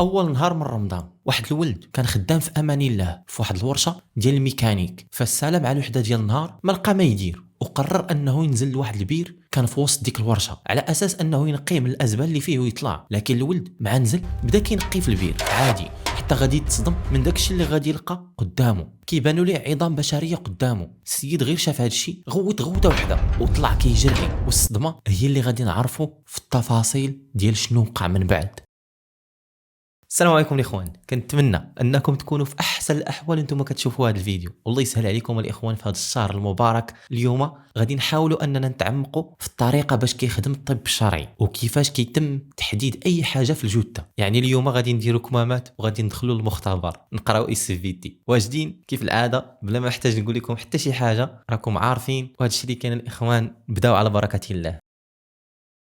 اول نهار من رمضان واحد الولد كان خدام في امان الله في واحد الورشه ديال الميكانيك، فالسالا مع الوحده ديال النهار ما لقى ما يدير وقرر انه ينزل لواحد البير كان في وسط ديك الورشه على اساس انه ينقيه من الازبال اللي فيه ويطلع. لكن الولد مع نزل بدا كينقي في البير عادي حتى غادي يتصدم من داكشي اللي غادي يلقى قدامه. كيبانوا ليه عظام بشريه قدامه. السيد غير شاف هادشي غوت غوته وحده وطلع كيجري، والصدمه هي اللي غادي نعرفوا في التفاصيل ديال شنو وقع من بعد. السلام عليكم الاخوان، كنتمنى انكم تكونوا في احسن الاحوال انتم كتشوفوا هذا الفيديو، والله يسهل عليكم الاخوان في هذا الشهر المبارك. اليوم غادي نحاولوا اننا نتعمقوا في الطريقه باش كيخدم الطب الشرعي وكيفاش كيتم تحديد اي حاجه في الجثه. يعني اليوم غادي نديروا كمامات وغادي ندخلوا للمختبر نقراو السي واجدين كيف العاده بلا ما احتاج نقول لكم حتى شي حاجه، راكم عارفين. وهذا الشيء اللي كاين الاخوان، بداو على بركه الله.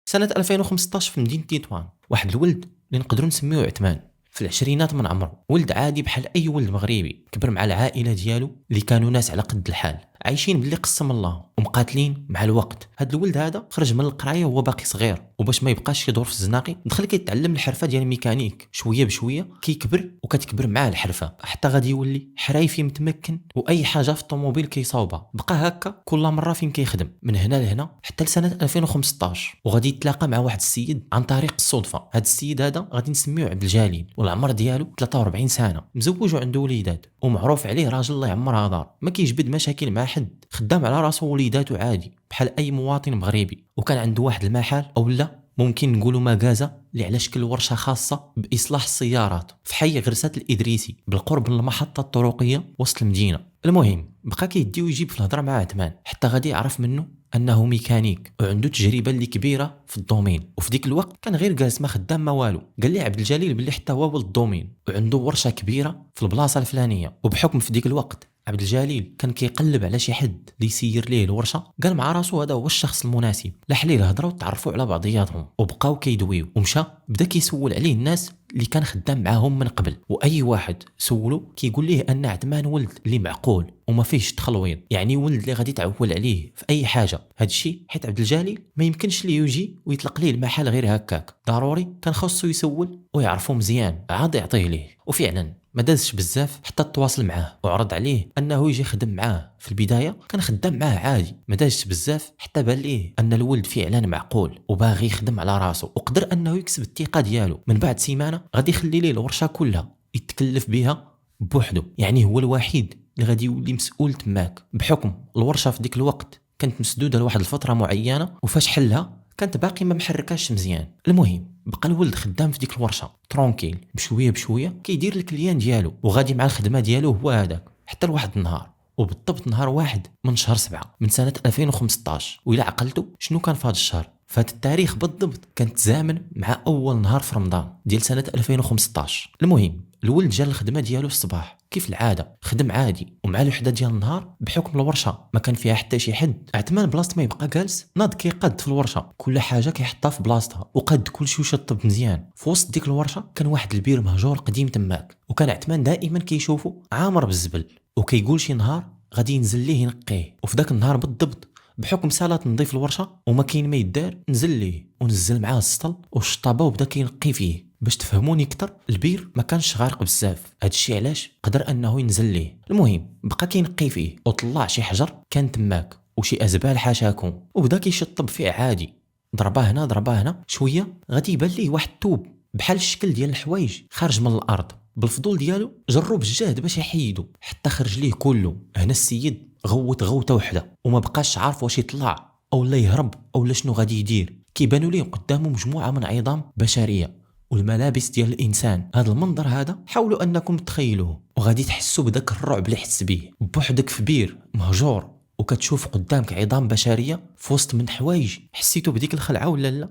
سنه 2015 في مدينه تطوان واحد الولد اللي نقدروا نسميوه عثمان في العشرينات من عمره، ولد عادي بحال اي ولد مغربي. كبر مع العائله ديالو اللي كانوا ناس على قد الحال، عايشين باللي قسم الله ومقاتلين مع الوقت. هاد الولد هذا خرج من القرايه وهو باقي صغير، وباش ما يبقاش يدور في الزناقي دخل كيتعلم الحرفه ديال الميكانيك. شويه بشويه كيكبر وكتكبر معاه الحرفه حتى غادي يولي حرايفي متمكن، واي حاجه في الطوموبيل كيصاوبها. بقى هكا كل مره فين كيخدم من هنا لهنا حتى لسنه 2015، وغادي يتلاقى مع واحد السيد عن طريق الصدفه. هاد السيد هذا غادي نسميوه عبد الجليل، والعمر ديالو 43 سنه، مزوج وعنده وليدات، ومعروف عليه راجل الله يعمرها دار، ما كيجبد مشاكل مع حد، خدام على راسو وليداته عادي بحال اي مواطن مغربي. وكان عنده واحد المحل اولا ممكن نقولوا مغازه اللي على شكل ورشه خاصه باصلاح السيارات في حي غرسات الادريسي بالقرب من المحطه الطرقيه وسط المدينه. المهم بقى كيدي ويجيب في الهضره مع عثمان حتى غادي يعرف منه انه ميكانيك وعنده تجربه اللي كبيره في الدومين. وفي ديك الوقت كان غير جالس ما خدام ما والو. قال لي عبد الجليل باللي حتى هو ولد الدومين وعنده ورشه كبيره في البلاصه الفلانيه. وبحكم في ديك الوقت عبد الجليل كان كيقلب على شي حد اللي يسير ليه الورشه، قال مع راسو هذا هو الشخص المناسب. لاح ليه الهضره وتعرفوا على بعضياتهم وبقاو كيدويو، ومشى بدا كيسول عليه الناس اللي كان خدام معاهم من قبل. واي واحد سولو كيقول ليه ان عثمان ولد اللي معقول وما فيهش تخلويض، يعني ولد اللي غادي تعول عليه في اي حاجه. هذا الشيء حيت عبد الجليل ما يمكنش ليه يجي ويطلق ليه المحل غير هكاك، ضروري كان خاصو يسول ويعرفو مزيان عاد يعطيه ليه. وفعلا ما دازش بزاف حتى تواصل معاه وعرض عليه انه يجي يخدم معاه. في البدايه كان خدام معاه عادي، ما دازش بزاف حتى بان ليه ان الولد فعلا معقول وباغي يخدم على راسو، وقدر انه يكسب الثقه ديالو. من بعد سيمانه غادي يخلي ليه الورشه كلها يتكلف بها بوحده، يعني هو الوحيد اللي غادي يولي مسؤول تماك، بحكم الورشه في ديك الوقت كانت مسدوده لواحد الفتره معينه، وفاش حلها كانت باقي ما محركاش مزيان. المهم بقى الولد خدام في ديك الورشه ترونكيل بشويه بشويه كيدير الكليان ديالو وغادي مع الخدمه ديالو هو هذاك حتى لواحد النهار، وبالضبط نهار 1 من شهر 7 من سنه 2015. وإلا عقلتوا شنو كان في هذا الشهر، فهاد التاريخ بالضبط كان تزامن مع اول نهار في رمضان ديال سنه 2015. المهم الولد جا الخدمه ديالو الصباح كيف العاده، خدم عادي ومع الوحده ديال النهار. بحكم الورشه ما كان فيها حتى شي حد، عثمان بلاصه ما يبقى جالس ناض كيقاد في الورشه، كل حاجه كيحطها في بلاصتها وقاد كلشي وشطب مزيان. في وسط ديك الورشه كان واحد البير مهجور قديم تماك، وكان عثمان دائما كيشوفه عامر بالزبل وكيقول شي نهار غادي ينزل ليه ينقيه. وفي ذاك النهار بالضبط بحكم سالات نضيف الورشه وما كاين ما يدار، نزل ليه ونزل معاه السطل والشطابه وبدا كينقي فيه. باش تفهموني اكثر، البير ما كانش غارق بزاف، هادشي علاش قدر انه ينزل ليه. المهم بقى كينقي فيه وطلع شي حجر كان تماك وشي ازبال حاشاكم، وبدا كيشطب فيه عادي، ضربه هنا ضربه هنا. شويه غادي يبان ليه واحد الثوب بحال الشكل ديال الحوايج خارج من الارض. بالفضول ديالو جرب بالجهد باش يحيدو حتى خرج ليه كله. هنا السيد غوت غوته وحده وما بقاش عارف واش يطلع او لا يهرب او لا شنو غادي يدير. كيبانوا ليه قدامه مجموعه من عظام بشريه والملابس ديال الانسان. هذا المنظر هذا حاولوا انكم تخيلوه وغادي تحسوا بداك الرعب اللي حس بيه بوحدك في بير مهجور وكتشوف قدامك عظام بشريه في وسط من حوايج. حسيتوا بديك الخلعه ولا لا؟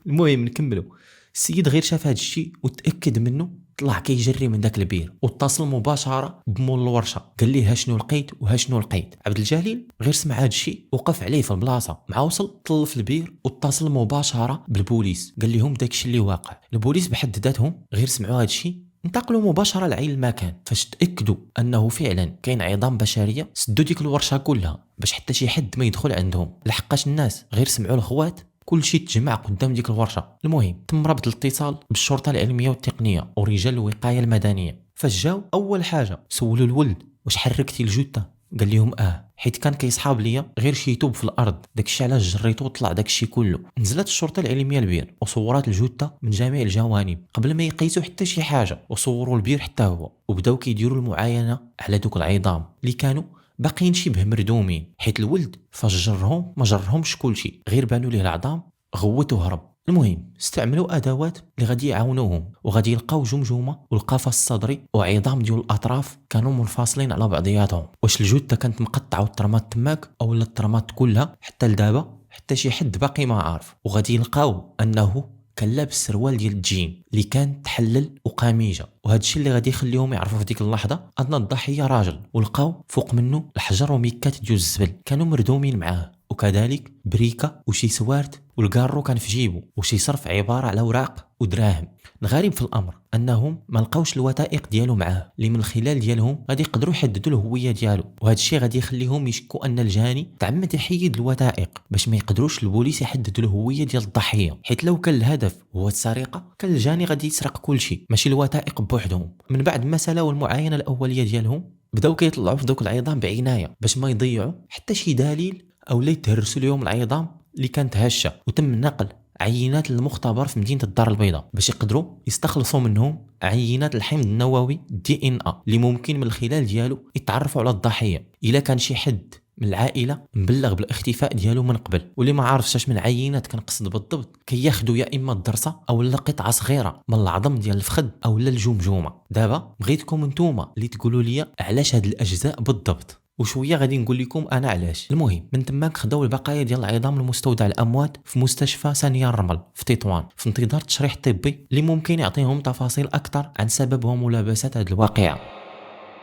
المهم نكملوا. السيد غير شاف هذا الشيء وتاكد منه، طلع كيجري من داك البير واتصل مباشره بمول الورشه، قال ليه ها شنو لقيت وها شنو لقيت. عبد الجليل غير سمع هذا الشيء وقف عليه في البلاصه، مع وصل طل في البير واتصل مباشره بالبوليس، قال لهم داك الشيء اللي واقع. البوليس بحد ذاتهم غير سمعوا هذا الشيء انتقلوا مباشره لعين المكان. فاش تاكدوا انه فعلا كاين عظام بشريه سدوا ديك الورشه كلها باش حتى شي حد ما يدخل عندهم، لحقاش الناس غير سمعوا الخوات كلشي تجمع قدام ديك الورشه. المهم تم ربط الاتصال بالشرطه العلميه والتقنيه ورجال الوقايه المدنيه. فاش جاو اول حاجه سولوا الولد واش حركتي الجثه، قال لهم حيت كان كيصحاب ليا غير شي توب في الارض، داكشي علاش جريتو وطلع داكشي كله. نزلت الشرطه العلميه البير وصورات الجثه من جميع الجوانب قبل ما يقيسوا حتى شي حاجه، وصوروا البير حتى هو، وبداو كيديروا المعاينه على دوك العظام اللي كانوا باقيين شبه مردومين، حيت الولد فاش جرهم ما جرهمش كلشي، غير بانوا ليه العظام غوت وهرب. المهم استعملوا ادوات اللي غادي يعاونوهم، وغادي يلقاو جمجمه والقفص الصدري وعظام ديال الاطراف كانوا منفصلين على بعضياتهم. واش الجثه كانت مقطعه وترمات تماك او لا الترمات كلها حتى لدابا حتى شي حد باقي ما عارف. وغادي يلقاو انه كان لابس سروال ديال الجين اللي كان تحلل وقميجه، وهذا الشيء اللي غادي يخليهم يعرفوا في ديك اللحظه ان الضحيه راجل. ولقاو فوق منه الحجر وميكات ديال الزبل كانوا مردومين معاه، وكذلك بريكه وشي سوارت، والكارو كان في جيبه، وشي صرف عباره على اوراق ودراهم. الغريب في الامر انهم ما لقاوش الوثائق ديالو معاه اللي من الخلال ديالهم غادي يقدروا يحددوا الهويه ديالو، وهذا الشيء غادي يخليهم يشكوا ان الجاني تعمد يحيد الوثائق باش ما يقدروش البوليس يحددوا الهويه ديال الضحيه، حيت لو كان الهدف هو السرقه كان الجاني غادي يسرق كل شيء ماشي الوثائق بوحدهم. من بعد ما سالاو المعاينه الاوليه ديالهم بداو كيطلعوا في دوك العظام بعنايه باش ما يضيعوا حتى شي دليل او لا يتهرسوا لهم العظام اللي كانت هشه. وتم نقل عينات للمختبر في مدينه الدار البيضاء باش يقدروا يستخلصوا منهم عينات الحمض النووي DNA اللي ممكن من خلال ديالو يتعرفوا على الضحيه الا كان شي حد من العائله مبلغ بالاختفاء ديالو من قبل. واللي ما عارفش اش من عينات كنقصد بالضبط كياخذوا يا اما الدرسه او لا قطعه صغيره من العظم ديال الفخذ او لا الجمجمه. دابا بغيتكم نتوما اللي تقولوا لي علاش هاد الاجزاء بالضبط، وشويه غادي نقول لكم انا علاش. المهم من تماك خداو البقايا ديال العظام المستودع الاموات في مستشفى ثانيه الرمل في تطوان في انتظار التشريح الطبي اللي ممكن يعطيهم تفاصيل اكثر عن سبب وملابسات هذه الواقعه.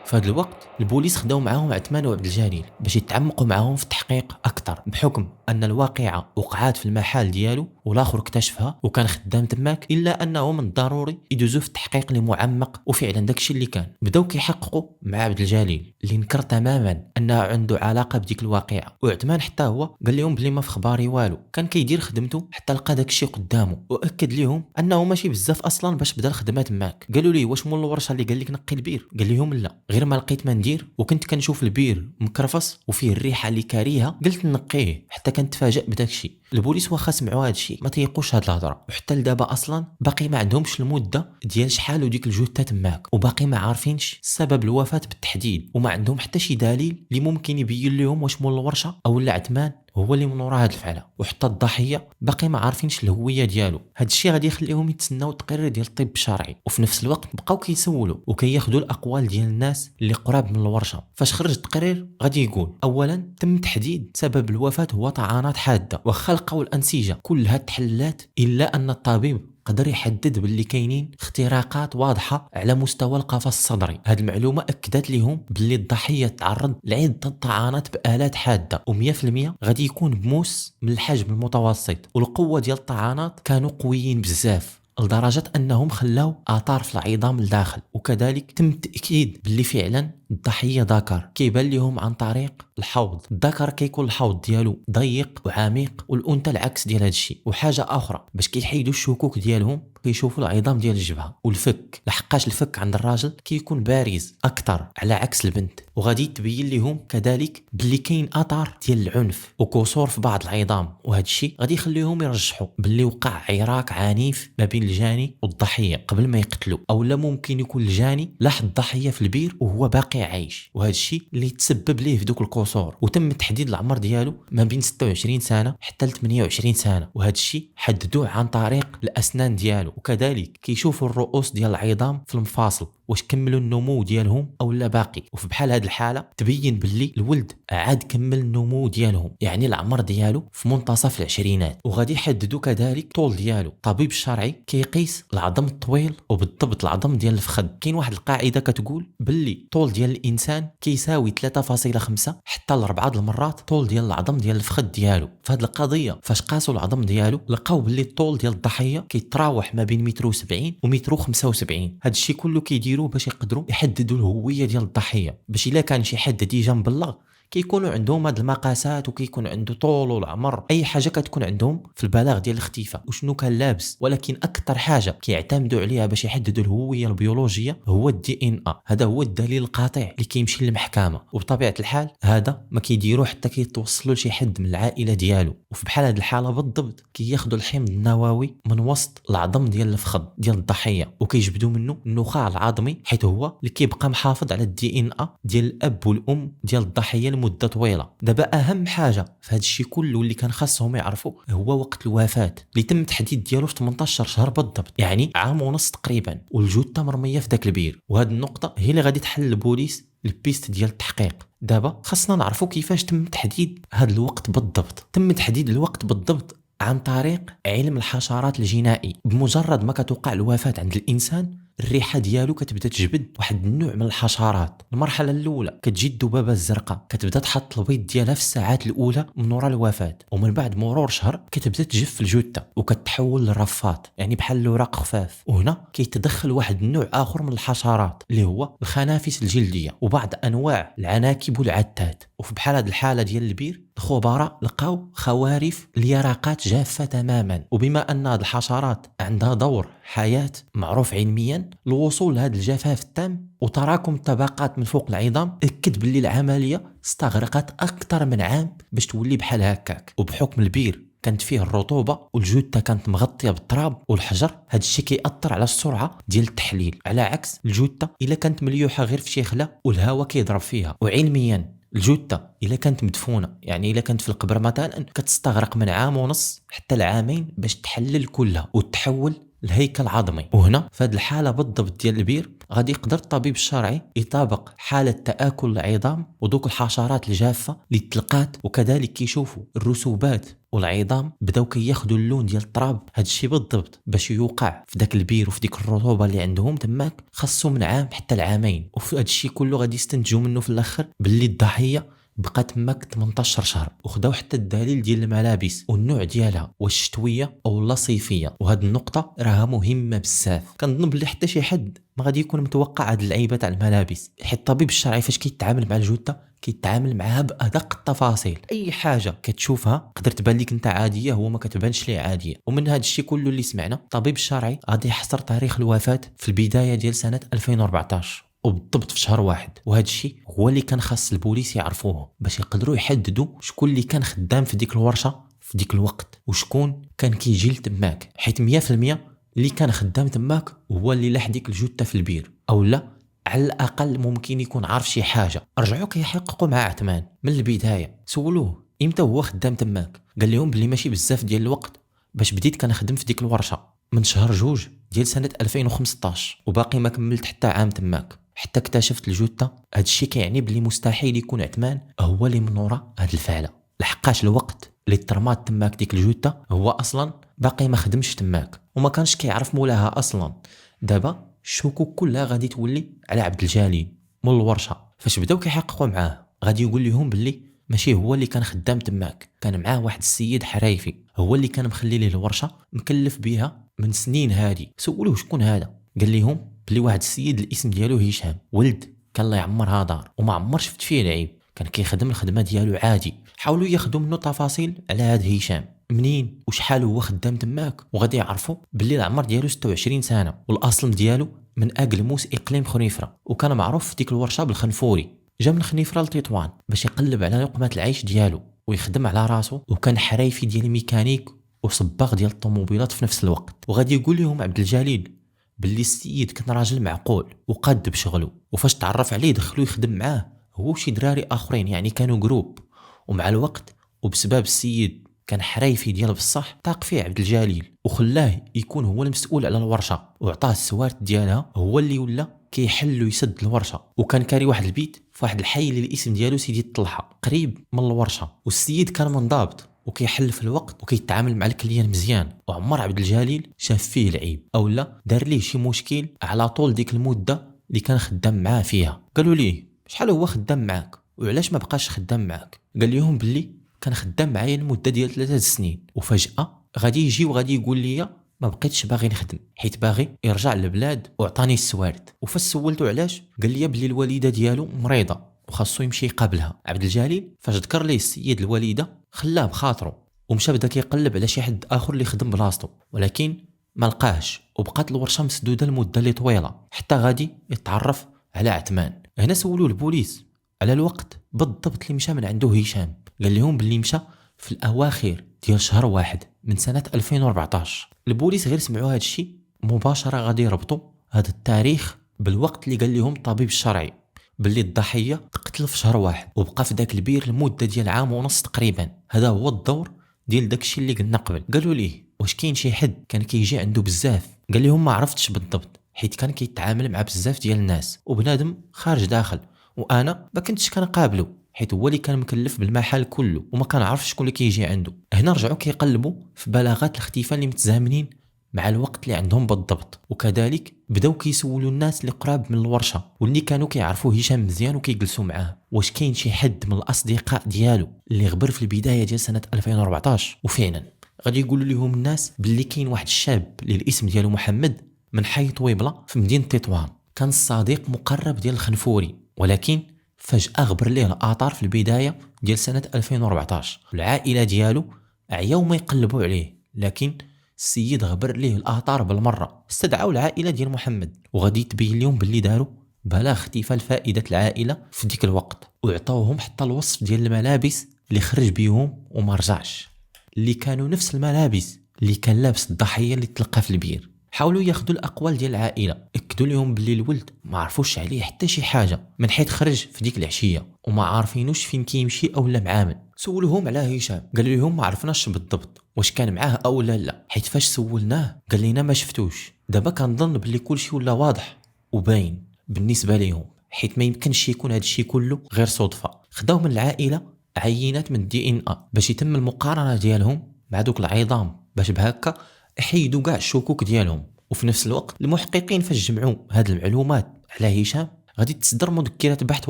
في هذا الوقت البوليس خداو معاهم عثمان وعبد الجليل باش يتعمقوا معاهم في التحقيق اكثر، بحكم ان الواقعه وقعات في المحل ديالو والاخر اكتشفها وكان خدام تماك، الا انه من الضروري يدوزوا في التحقيق اللي معمق وفعلا داكشي اللي كان. بداو كيحققوا مع عبد الجليل اللي نكر تماما انه عنده علاقه بديك الواقعه، وعثمان حتى هو قال لهم بلي ما في خباري والو، كان كيدير خدمته حتى لقى داكشي قدامه، واكد لهم انه ماشي بزاف اصلا باش بدا الخدمه تماك. قالوا ليه واش مول الورشه اللي قال لك نقي البير؟ قال لهم لا، غير ما لقيت ما ندير وكنت كنشوف البير مكرفص وفيه الريحه اللي كاريها قلت نقيه، حتى كنتفاجئ بداكشي. البوليس واخا سمعوا هادشي ما تيقوش هاد الهضره، وحتى لدابا اصلا باقي ما عندهمش المده ديال شحال وديك الجثه تماك، وباقي ما عارفينش سبب الوفاه بالتحديد، وما عندهم حتى شي دليل اللي ممكن يبين لهم واش مول الورشه او لا عثمان هو اللي من وراء هاد الفعله. وحتى الضحيه باقي ما عارفينش الهويه ديالو. هاد الشيء غادي يخليهم يتسناو التقرير ديال الطب الشرعي، وفي نفس الوقت بقاو كيسولوا وكياخذوا الاقوال ديال الناس اللي قراب من الورشه. فاش خرج التقرير غادي يقول اولا تم تحديد سبب الوفاه هو طعنات حاده، وخا لقاو الانسجه كلها تحلات الا ان الطبيب قدر يحدد باللي كاينين اختراقات واضحه على مستوى القفص الصدري. هذه المعلومه اكدت لهم باللي الضحيه تعرض لعده طعنات بالات حاده، و100% غادي يكون بموس من الحجم المتوسط، والقوه ديال الطعنات كانوا قويين بزاف لدرجه انهم خلاو اثار في العظام لداخل. وكذلك تم التاكيد باللي فعلا الضحيه ذكر كيبان لهم عن طريق الحوض. الذكر كيكون الحوض ديالو ضيق وعميق، والانثى العكس ديال هذا الشيء. وحاجه اخرى باش كيحيدوا الشكوك ديالهم كيشوفوا العظام ديال الجبهه والفك، لحقاش الفك عند الراجل كيكون بارز اكثر على عكس البنت. وغادي تبين لهم كذلك باللي كاين اثار ديال العنف وكسور في بعض العظام، وهذا الشيء غادي يخليهم يرجحوا باللي وقع عراك عنيف ما بين الجاني والضحيه قبل ما يقتلوا، او لا ممكن يكون الجاني لاحظ الضحيه في البير وهو باقي عايش، وهذا الشيء اللي تسبب ليه في دوك الكسور. وتم تحديد العمر ديالو ما بين 26 سنه حتى ل 28 سنه، وهذا الشيء حددوه عن طريق الاسنان ديالو. وكذلك كيشوفوا الرؤوس ديال العظام في المفاصل واش كملوا النمو ديالهم او لا باقي، وفي بحال هذه الحاله تبين باللي الولد عاد كمل النمو ديالهم، يعني العمر ديالو في منتصف العشرينات. وغادي يحددوا كذلك الطول ديالو. الطبيب الشرعي كيقيس العظم الطويل وبالضبط العظم ديال الفخذ. كاين واحد القاعده كتقول باللي الطول ديال الانسان كيساوي 3.5 حتى ل 4 المرات الطول ديال العظم ديال الفخذ ديالو. فهاد القضيه فاش قاسوا العظم ديالو لقاو باللي الطول ديال الضحيه كيتراوح ما بين 1.70 و 1.75. هاد الشيء كله كيديروه باش يقدروا يحددوا الهويه ديال الضحيه، باش الا كان شي حد ديجا مبلغ كيكونوا عندهم هاد المقاسات وكيكون عنده طول والعمر، اي حاجه كتكون عندهم في البلاغ ديال الاختفاء وشنو كان لابس. ولكن اكثر حاجه كيعتمدوا عليها باش يحددوا الهويه البيولوجيه هو الدي ان ا. هذا هو الدليل القاطع اللي كيمشي للمحكمه، وبطبيعه الحال هذا ما كيديروه حتى كيتوصلوا لشي حد من العائله ديالو. وفي بحال هذه الحاله بالضبط كياخذوا الحمض النووي من وسط العظم ديال الفخذ ديال الضحيه وكيجبدوا منه النخاع العظمي، حيت هو اللي كيبقى محافظ على الدي ان ا ديال الاب والام ديال الضحيه لمده طويله. دابا اهم حاجه في هذا الشيء كله اللي كان خاصهم يعرفوا هو وقت الوفاه اللي تم التحديد ديالو في 18 شهر بالضبط، يعني عام ونص تقريبا، والجثه مرميه في داك البير. وهذه النقطه هي اللي غادي تحل البوليس البيست ديال التحقيق. دابا خاصنا نعرفوا كيفاش تم تحديد هذا الوقت بالضبط. تم تحديد الوقت بالضبط عن طريق علم الحشرات الجينائي. بمجرد ما كتوقع الوفاه عند الانسان الريحه ديالو كتبدا تجبد واحد النوع من الحشرات. المرحله الاولى كتجي الذبابه الزرقاء كتبدا تحط البيض ديالها في الساعات الاولى من وراء الوفاه، ومن بعد مرور شهر كتبدا تجف الجثه وكتحول للرفات، يعني بحال الاوراق خفاف. وهنا كيتدخل واحد النوع اخر من الحشرات اللي هو الخنافس الجلديه وبعض انواع العناكب والعتات. وفي بحال هذه الحاله ديال البير الخبراء لقاو خوارف اليرقات جافه تماما. وبما ان هذه الحشرات عندها دور حياه معروف علميا، الوصول لهذا الجفاف التام وتراكم الطبقات من فوق العظام اكد باللي العمليه استغرقت اكثر من عام باش تولي بحال هكاك. وبحكم البير كانت فيه الرطوبه والجثه كانت مغطيه بالتراب والحجر، هذا الشيء كيأثر على السرعه ديال التحليل، على عكس الجثه الا كانت مليوحه غير في شي خلا والهواء كيضرب فيها. وعلميا الجثه الا كانت مدفونه، يعني الا كانت في القبر مثلا، كتستغرق من عام ونص حتى العامين باش تحلل كلها وتحول الهيكل عظمي. وهنا في هذه الحاله بالضبط ديال البير غادي يقدر الطبيب الشرعي يطابق حاله تآكل العظام ودوك الحشرات الجافه اللي تلقات، وكذلك كيشوفوا الرسوبات والعظام بداو كياخذوا اللون ديال التراب. هذا الشيء بالضبط باش يوقع في داك البير وفي ديك الرطوبه اللي عندهم تماك خاصو من عام حتى العامين. وفي هذا الشيء كله غادي يستنتجوا منه في الاخر باللي الضحيه بقى تماك 18 شهر. وخداو حتى الدليل ديال الملابس والنوع ديالها، واش شتويه او لا صيفيه. وهذه النقطه راها مهمه بزاف. كنظن بلي حتى شي حد ما غادي يكون متوقع هاد اللعيبه تاع الملابس، حيت الطبيب الشرعي فاش كيتعامل مع الجثه كيتعامل معها بادق التفاصيل. اي حاجه كتشوفها تقدر تبان لك انت عاديه هو ما كتبانش ليه عاديه. ومن هذا الشيء كله اللي سمعنا الطبيب الشرعي غادي يحصر تاريخ الوفاه في البدايه ديال سنه 2014 وبالضبط في شهر واحد. وهذا الشيء هو اللي كان خاص البوليس يعرفوه باش يقدروا يحددوا شكون اللي كان خدام في ديك الورشه في ديك الوقت وشكون كان كيجي لتماك، حيت 100% اللي كان خدام تماك هو اللي لاح ديك الجثه في البير، او لا على الاقل ممكن يكون عارف شي حاجه. رجعوا كيحققوا مع عثمان من البدايه، سولوه امتى هو خدام تماك، قال لهم بلي ماشي بزاف ديال الوقت باش بديت كنخدم في ديك الورشه من شهر 2 ديال سنه 2015 وباقي ما كملت حتى عام تماك حتى اكتشفت الجثه. هذا الشيء كيعني بلي مستحيل يكون عثمان هو اللي من وراء هذه الفعله، لحقاش الوقت اللي ترمات تماك ديك الجثه هو اصلا باقي ما خدمش تماك وما كانش كيعرف مولاها اصلا. دابا الشكوك كلها غادي تولي على عبد الجليل مول الورشه. فاش بداو كيحققوا معاه غادي يقول لهم باللي ماشي هو اللي كان خدام تماك، كان معاه واحد السيد حرايفي هو اللي كان مخلي ليه الورشه مكلف بها من سنين هادي. سولوه شكون هذا، قال لهم بلي واحد السيد الاسم ديالو هشام، ولد كان الله يعمرها دار وما عمر شفت فيه العيب، كان كيخدم الخدمه ديالو عادي. حاولوا ياخذوا منه تفاصيل على هذا هشام، منين وشحال هو خدام تماك، وغادي يعرفوا باللي العمر ديالو 26 سنه والاصل ديالو من اقلموس اقليم خنيفره، وكان معروف في ديك الورشه بالخنفوري. جا من خنيفره لتطوان باش يقلب على لقمه العيش ديالو ويخدم على راسو، وكان حرايفي ديال الميكانيك وصباغ ديال الطوموبيلات في نفس الوقت. وغادي يقول لهم عبد الجليل باللي السيد كان راجل معقول وقاد بشغله، وفاش تعرف عليه دخلوا يخدم معاه هو وشي دراري اخرين، يعني كانوا جروب. ومع الوقت وبسبب السيد كان حرايفي ديال بصح طاق فيه عبد الجليل وخلاه يكون هو المسؤول على الورشه وعطاه السوارت ديالها، هو اللي ولا كيحل ويسد الورشه. وكان كاري واحد البيت في واحد الحي اللي الاسم ديالو سيدي الطلحه قريب من الورشه. والسيد كان منضبط وكيحل في الوقت وكيتعامل مع الكليان مزيان، وعمر عبد الجليل شاف فيه العيب او لا دار ليه شي مشكل على طول ديك المده اللي كان خدام معاه فيها. قالوا ليه شحال هو خدام معاك وعلاش ما بقاش خدام معاك، قال لهم باللي كان خدام معايا لمده ديال 3 سنين وفجاه غادي يجي وغادي يقول لي ما بقيتش باغي نخدم حيت باغي يرجع للبلاد وعطاني السوارت. وفاش سولته علاش قال لي بلي الوالده ديالو مريضه وخاصو يمشي يقابلها. عبد الجليل فاش ذكر ليه السيد الوالده خلاه بخاطره ومشى بدا كيقلب على شي حد اخر اللي يخدم بلاصتو، ولكن ما لقاهش وبقات الورشه مسدوده لمده اللي طويله حتى غادي يتعرف على عثمان. هنا سولوا البوليس على الوقت بالضبط اللي مشى من عنده هشام، قال لهم باللي مشى في الاواخر ديال شهر واحد من سنه 2014. البوليس غير سمعوا هذا الشيء مباشره غادي يربطوا هذا التاريخ بالوقت اللي قال لهم الطبيب الشرعي باللي الضحيه تقتل في شهر واحد وبقى في داك البير لمده ديال عام ونص تقريبا. هذا هو الدور ديال داكشي اللي قلنا قبل. قالوا ليه واش كاين شي حد كان كيجي عنده بزاف؟ قال لهم ما عرفتش بالضبط حيت كان كيتعامل مع بزاف ديال الناس وبنادم خارج داخل، وانا ما كنتش كنقابله حيت هو اللي كان مكلف بالمحل كله وما كنعرفش شكون اللي كيجي عنده. هنا رجعوا كيقلبوا في بلاغات الاختفاء اللي متزامنين مع الوقت اللي عندهم بالضبط، وكذلك بداو كيسولوا الناس اللي قراب من الورشه واللي كانوا كيعرفوا هشام مزيان وكيجلسوا معاه واش كاين شي حد من الاصدقاء ديالو اللي غبر في البدايه ديال سنه 2014. وفعلا غادي يقولوا لهم الناس باللي كاين واحد الشاب اللي الاسم ديالو محمد من حي طويبله في مدينه تطوان، كان الصديق مقرب ديال الخنفوري، ولكن فجاه غبر ليه الاثار في البدايه ديال سنه 2014. العائله ديالو عياو ما يقلبوا عليه، لكن السيد غبر ليه الاثار بالمره. استدعوا العائله ديال محمد وغادي تبين لهم باللي داروا بلاغ اختفاء لفائده العائله في ديك الوقت، وعطاوهم حتى الوصف ديال الملابس اللي خرج بيهم وما رجعش، اللي كانوا نفس الملابس اللي كان لابس الضحيه اللي تلقى في البير. حاولوا ياخذوا الاقوال ديال العائله، اكدوا لهم باللي الولد ما عرفوش عليه حتى شي حاجه من حيث خرج في ديك العشيه وما عارفينوش فين كيمشي او لا معامل. سولوهم على هشام، قالوا لهم ما عرفناش بالضبط واش كان معاه او لا، حيت فاش سولناه قال لنا ما شفتوش. دابا كنظن باللي كلشي ولا واضح وباين بالنسبه ليهم، حيت ما يمكنش يكون هذا الشيء كله غير صدفه. خداو من العائله عينات من الدي ان ا باش يتم المقارنه ديالهم مع دوك العظام، باش بهكا يحيدوا كاع الشكوك ديالهم. وفي نفس الوقت المحققين فاش جمعوا هاد المعلومات على هشام غادي تصدر مذكرة بحث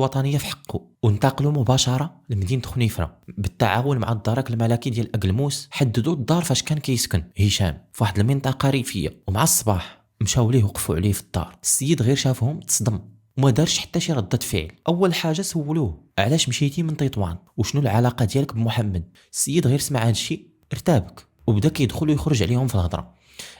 وطنية في حقه، وانتقلوا مباشرة لمدينة خنيفرة بالتعاون مع الدرك الملكي ديال أقلموس. حددوا الدار فاش كان كيسكن هشام في واحد المنطقة ريفية، ومع الصباح مشاو ليه وقفوا عليه في الدار. السيد غير شافهم تصدم وما دارش حتى شي ردة فعل. أول حاجة سولوه علاش مشيتي من تطوان وشنو العلاقة ديالك بمحمد. السيد غير سمع هادشي ارتبك وبدا كيدخل ويخرج عليهم في الهضرة.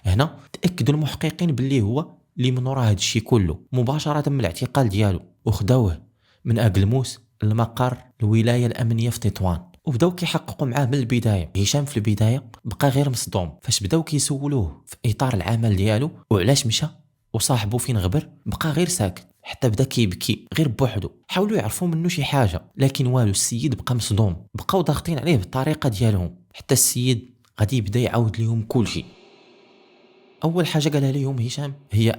هنا تأكدوا المحققين باللي هو اللي من وراء هذا الشيء كله مباشرة من الاعتقال ديالو، وخداوه من أقلموس لمقر الولاية الأمنية في تطوان وبداو كيحققوا معاه من البداية. هشام في البداية بقى غير مصدوم، فاش بداو كيسولوه في إطار العمل ديالو وعلاش مشى وصاحبه فين غبر بقى غير ساكت، حتى بدا كيبكي غير بوحدو. حاولوا يعرفوا منه شي حاجة لكن والو، السيد بقى مصدوم. بقاو ضاغطين عليه بالطريقة ديالهم حتى السيد غادي يبدا يعاود لهم كل شيء. اول حاجه قالها لهم هشام هي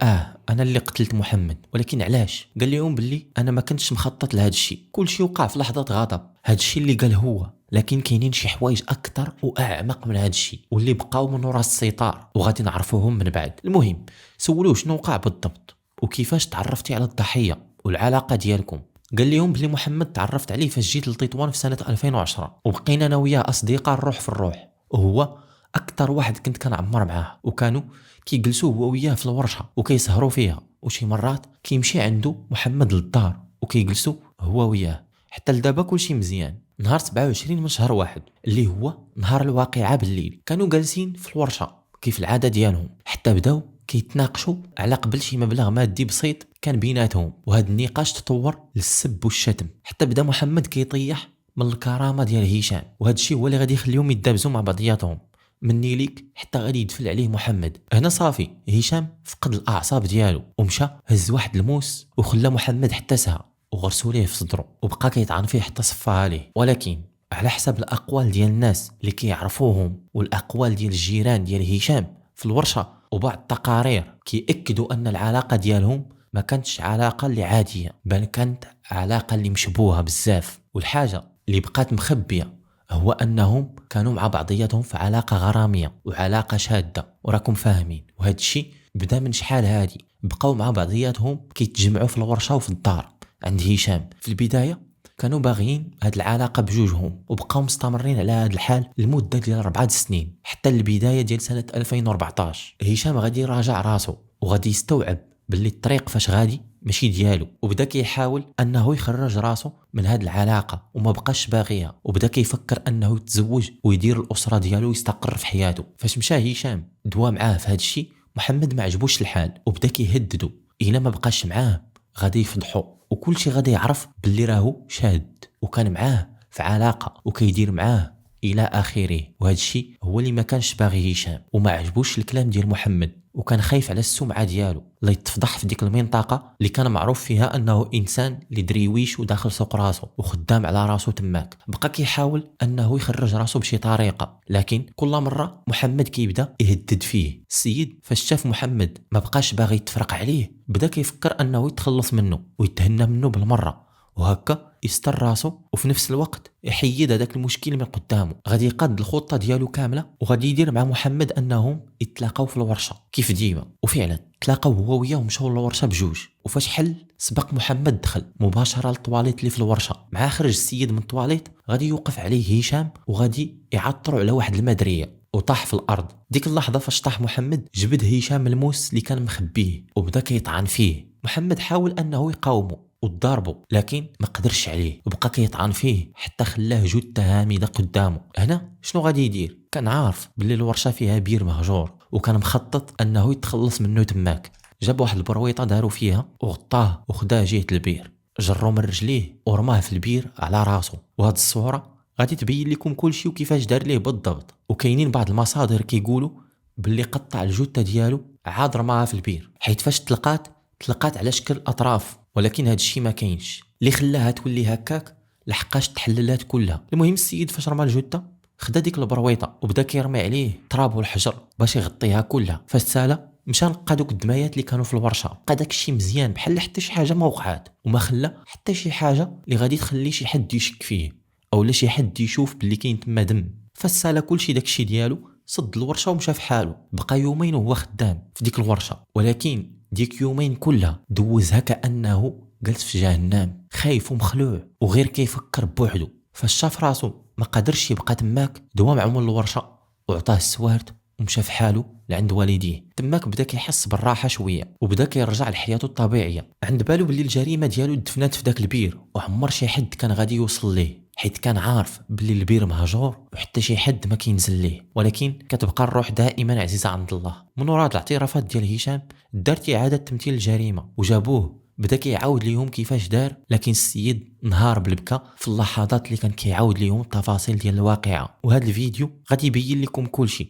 انا اللي قتلت محمد، ولكن علاش؟ قال لهم باللي انا ما كنتش مخطط لهذا الشيء، كل شيء وقع في لحظه غضب. هذا الشيء اللي قال هو، لكن كاينين شي حوايج اكثر واعمق من هذا الشيء واللي بقاو من وراء الستار وغادي نعرفوهم من بعد. المهم سولوه شنو وقع بالضبط وكيفاش تعرفتي على الضحيه والعلاقه ديالكم. قال لهم بلي محمد تعرفت عليه فاش جيت لتطوان في سنه 2010 وبقينا انا وياه اصدقاء الروح في الروح، وهو اكثر واحد كنت كنعمر معاه، وكانوا كيجلسوا هو وياه في الورشه وكيسهروا فيها، وشي مرات كيمشي عنده محمد للدار وكيجلسوا هو وياه. حتى لدابا كلشي مزيان. نهار 27 من شهر واحد اللي هو نهار الواقعه بالليل كانوا جالسين في الورشه كيف العاده ديالهم، حتى بداو كيتناقشوا على قبل شي مبلغ مادي بسيط كان بيناتهم، وهذا النقاش تطور للسب والشتم حتى بدا محمد كيطيح من الكرامه ديال هشام، وهذا الشيء هو اللي غادي يخليهم يتدابزوا مع بعضياتهم. مني ليك حتى غادي يدفل عليه محمد. هنا صافي هشام فقد الاعصاب ديالو ومشى هز واحد الموس وخلى محمد حتى سها وغرسوا ليه في صدره وبقى كيطعن فيه حتى صفاها ليه. ولكن على حسب الاقوال ديال الناس اللي كيعرفوهم والاقوال ديال الجيران ديال هشام في الورشه وبعض التقارير كيأكدوا ان العلاقه ديالهم ما كانتش علاقه اللي عاديه، بل كانت علاقه اللي مشبوهه بزاف. والحاجه اللي بقات مخبيه هو انهم كانوا مع بعضياتهم في علاقه غراميه وعلاقه شاده، وراكم فاهمين. وهذا الشيء بدا من شحال هادي، بقاو مع بعضياتهم كيتجمعوا في الورشه وفي الدار عند هشام. في البدايه كانوا باغيين هاد العلاقه بجوجهم وبقاو مستمرين على هاد الحال لمده ديال 4 سنين حتى البدايه ديال سنه 2014. هشام غادي يراجع راسو وغادي يستوعب باللي الطريق فاش غادي ماشي ديالو، وبدا كيحاول انه يخرج راسو من هاد العلاقه وما بقاش باغيها، وبدا كيفكر انه يتزوج ويدير الاسره ديالو ويستقر في حياته. فاش مشى هشام دوا معاه في هاد الشيء، محمد ما عجبوش الحال وبدا كيهددو الا ما بقاش معاه غادي يفضحو، وكل شيء غادي يعرف باللي راهو شاد وكان معاه في علاقه وكيدير معاه الى اخره. وهذا الشيء هو اللي ما كانش باغي هشام، وما عجبوش الكلام ديال محمد، وكان خايف على السمعه ديالو لا يتفضح في ديك المنطقه اللي كان معروف فيها انه انسان اللي دريويش وداخل سوق راسو وخدام على راسو تماك. بقى كيحاول انه يخرج راسو بشي طريقه، لكن كل مره محمد كيبدا يهدد فيه. السيد فاش شاف محمد ما بقاش باغي يتفرق عليه، بدا كيفكر انه يتخلص منه ويتهنى منه بالمره، وهكا يستر راسو وفي نفس الوقت يحيد هذاك المشكل من قدامه. غادي يقاد الخطه ديالو كامله وغادي يدير مع محمد انهم يتلاقاو في الورشه كيف ديما. وفعلا تلاقاو هو وياه ومشاو للورشه بجوج. وفاش حل سبق محمد دخل مباشره للطواليت اللي في الورشه. مع خرج السيد من الطواليت غادي يوقف عليه هشام وغادي يعطروا على واحد المدريه وطاح في الارض. ديك اللحظه فاش طاح محمد جبد هشام الموس اللي كان مخبيه وبدا كيطعن فيه. محمد حاول انه يقاومه وضربه لكن ما قدرش عليه، وبقى كيطعن فيه حتى خلاه جثه هامده قدامه. هنا شنو غادي يدير؟ كان عارف باللي الورشه فيها بير مهجور وكان مخطط انه يتخلص منه تماك. جاب واحد البرويطه داروا فيها وغطاه وخداه جهه البير، جرو من رجليه ورماه في البير على راسه. وهاد الصوره غادي تبين لكم كل شيء وكيفاش دار ليه بالضبط. وكاينين بعض المصادر كيقولوا باللي قطع الجثه ديالو عاد رماها في البير، حيت فاش تلقات على شكل اطراف، ولكن هاد الشيء ما كاينش. اللي خلاها تولي هكاك لحقاش تحللات كلها. المهم السيد فاش رمى الجثه خدا ديك البرويطه وبدا كيرمي عليه تراب والحجر باش يغطيها كلها. فاش سالا مشى نقى دوك الدمايات اللي كانوا في الورشه، لقى داك الشيء مزيان بحال حتى شي حاجه ما وقعات، وما خلى حتى شي حاجه اللي غادي تخلي شي حد يشك فيه او لا شي حد يشوف باللي كاين تما دم. فاش سالا كلشي داك الشيء ديالو صد الورشه ومشى في حاله. بقى يومين وهو خدام في ديك الورشه، ولكن ديك يومين كلها دوزها كأنه جلس في جهنم خايف ومخلوع وغير كيفكر بوحده. فاش شاف راسو ما قدرش يبقى تماك دوا مع عمر الورشه وعطاه السوارد ومشى في حاله لعند والديه. تماك بدا كيحس بالراحه شويه وبدا كيرجع لحياته الطبيعيه. عند بالو باللي الجريمه ديالو دفنات في داك البير وعمر شي حد كان غادي يوصل ليه، حيت كان عارف باللي البير مهجور وحتى شي حد ما كينزل ليه. ولكن كتبقى الروح دائما عزيزه عند الله. من وراء الاعترافات ديال هشام دارت اعاده تمثيل الجريمه وجابوه بدا كيعاود ليهم كيفاش دار. لكن السيد نهار بالبكا في اللحظات اللي كان كيعاود ليهم التفاصيل ديال الواقعه. وهذا الفيديو غادي يبين لكم كل شيء.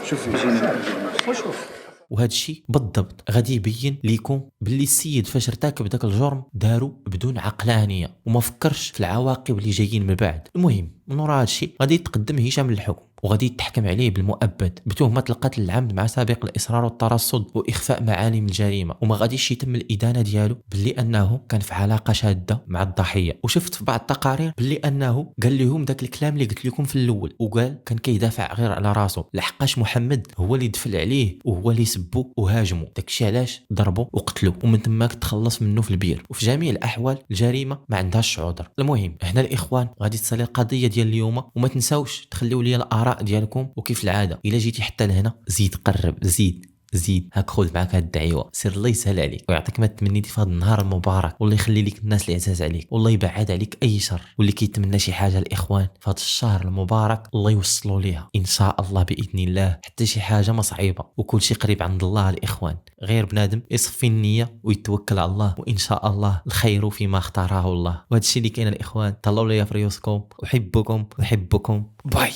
شوف وهذا الشيء بالضبط غادي يبين لكم باللي السيد فاش ارتكب داك الجرم دارو بدون عقلانيه وما فكرش في العواقب اللي جايين من بعد. المهم من وراء هذا الشيء غادي يتقدم هشام للحكم وغادي يتحكم عليه بالمؤبد بتهمه القتل العمد مع سابق الاصرار والترصد واخفاء معالم الجريمه. وما غاديش يتم الادانه ديالو باللي انه كان في علاقه شاده مع الضحيه. وشفت في بعض التقارير باللي انه قال لهم داك الكلام اللي قلت لكم في الاول، وقال كان كيدافع غير على راسه لحقاش محمد هو اللي دفل عليه وهو اللي سبو وهاجمو. داكشي علاش ضربو وقتلو ومن تماك تخلص منه في البير. وفي جميع الاحوال الجريمه ما عندهاش عذر. المهم هنا الاخوان غادي تصلي القضيه ديال اليوم، وما تنساوش تخليو لي الاراء ديالكم. وكيف العاده الا جيتي حتى لهنا زيد قرب زيد هاك خذ معاك هاد الدعوه. سير الله يسهل عليك ويعطيك ما تمنيتي في هذا النهار المبارك، والله يخلي لك الناس اللي عزاز عليك، والله يبعد عليك اي شر. واللي كيتمنى شي حاجه الاخوان في هذا الشهر المبارك الله يوصلوا ليها ان شاء الله باذن الله. حتى شي حاجه ما صعيبه وكل شيء قريب عند الله الاخوان. غير بنادم يصفي النيه ويتوكل على الله وان شاء الله الخير فيما اختاره الله. وهذا الشيء اللي كاين الاخوان. طلعوا لي في ريوسكم. احبكم باي.